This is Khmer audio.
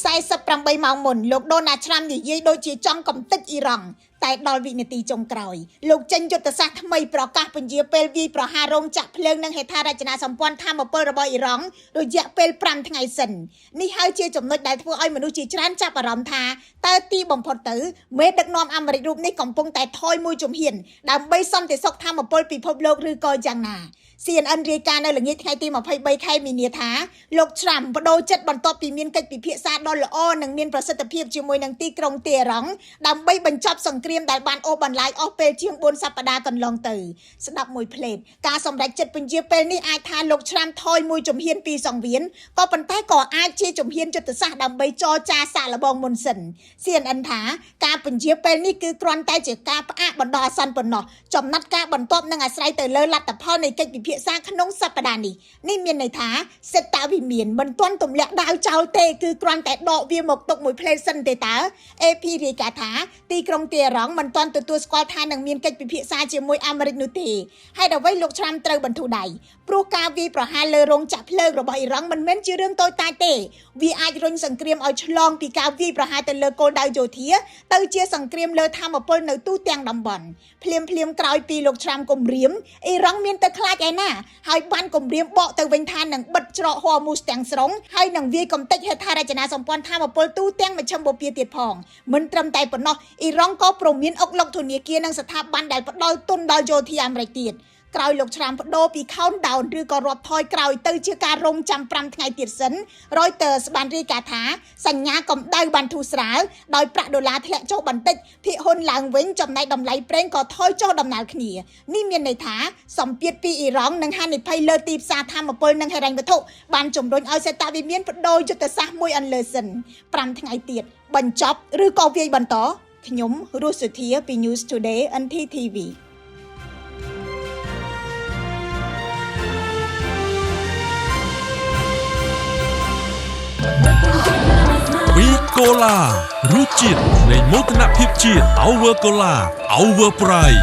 48 ម៉ោងមុនលោកដូណាល់ត្រាំនិយាយដូចជាចង់កំទេចអ៊ីរ៉ង់តែដល់វិនាទីចុងក្រោយលោកចេញយុទ្ធសាស្ត្រថ្មីប្រកាសពន្យាពេលវាយប្រហាររោងចក្រភ្លើងនិងហេដ្ឋារចនាសម្ព័ន្ធថាមពលរបស់អ៊ីរ៉ង់រយៈពេល5ថ្ងៃសិននេះហើយជាចំណុចដែលធ្វើឲ្យមនុស្សជាច្រើនចាប់អារម្មណ៍ថាតើទីបំផុតទៅមេដឹកនាំអាមេរិករូបនេះកំពុងតែថយមួយជំហានដើម្បីសន្តិសុខថាមពលពិភពលោកឬក៏យ៉ាងណាCNN រាយការណ៍នៅល្ងាចថ្ងៃទី23ខែមីនាថាលោកត្រាំបដូរចិត្តបន្ទាប់ពីមានកិច្ចពិភាក្សាដ៏ល្អនិងមានប្រសិទ្ធភាពជាមួយនឹងទីក្រុងតេរ៉ង់ដើម្បីបញ្ចប់សង្គ្រាមដែលបានអូសបន្លាយអស់ពេលជាង4សប្តាហ៍កន្លងទៅស្ដាប់មួយភ្លេតការសម្រេចចិត្តពន្យាពេលនេះអាចថាលោកត្រាំថយមួយជំហានពីសង្វៀនក៏ប៉ុន្តែក៏អាចជាជំហានយុទ្ធសាស្ត្រដើម្បីចរចាសាកល្បងមុនសិន CNN ថាការពន្យាពេលនេះគឺគ្រាន់តែជាការផ្អាកបណ្ដោះអាសន្នប៉ុណ្ណោះចំណាត់ការបន្ទាប់នឹងអាស្រ័យទៅលើលទ្ធផលនៃកិច្ចពិភាក្សាក្នុងសប្តាហ៍នេះមានន័យថាសេតវិមានមិនទាន់ទម្លាក់ដាវចោលទេគឺគ្រាន់តែដកវាមកទុកមួយផ្លេតសិនទេតើ AP រាយការណ៍ថាទីក្រុងតេរ៉ង់មិនទាន់ទទួលស្គាល់ថានឹងមានកិច្ចពិភាក្សាជាមួយអាមេរិកនោះទេហើយអ្វីលោកត្រាំត្រូវបន្ធូរដៃព្រោះការវាយប្រហារលើរោងចក្រភ្លើងរបស់អ៊ីរ៉ង់មិនមែនជារឿងតូចតាចទេវាអាចរុញសង្គ្រាមឲ្យឆ្លងពីការវាយប្រហារទៅលើគោលដៅយោធាទៅជាសង្គ្រាមលើថាមពលនៅទូទាំងតំបន់ភ្លាមក្រោយពីលោកត្រាំគម្រាមអ៊ីរ៉ង់មានតែខ្លាចឯណាហើយបានគម្រាមបកទៅវិញថានឹងបិទច្រកហ័រមូសទាំងស្រុងហើយនឹងវាយកំទេចហេដ្ឋារចនាសម្ព័ន្ធថាមពលទូទាំងមជ្ឈមបូព៌ាទៀតផងមិនត្រឹមតែប៉ុណ្ណោះអ៊ីរ៉ង់ក៏ព្រមានអុកឡុកធនាគារនិងស្ថាប័នដែលផ្ដល់ទុនដល់យោធាអាមេរិកទៀតក្រោយលោកត្រាំបដូរពី countdown ឬក៏រាប់ថយក្រោយទៅជាការរងចាំ5ថ្ងៃទៀតសិន Reuters បានរាយការណ៍ថាសញ្ញាកម្ដៅបានធូរស្រាលដោយប្រាក់ដុល្លារធ្លាក់ចុះបន្តិចភាគហ៊ុនឡើងវិញចំណែកតម្លៃប្រេងក៏ថយចុះដំណាលគ្នានេះមានន័យថាសម្ពាធពីអ៊ីរ៉ង់និងហានិភ័យលើទីផ្សារថាមពលនិងហិរញ្ញវត្ថុបានជំរុញឲ្យសេតវិមានបដូរយុទ្ធសាស្ត្រមួយអន្លើសិន5ថ្ងៃទៀតបញ្ចប់ឬក៏វាយបន្តខ្ញុំរស់សុធាពី News Today NTTVវីកូឡារសជាតិនៃមោទនភាពជាតិ Our Cola Our Pride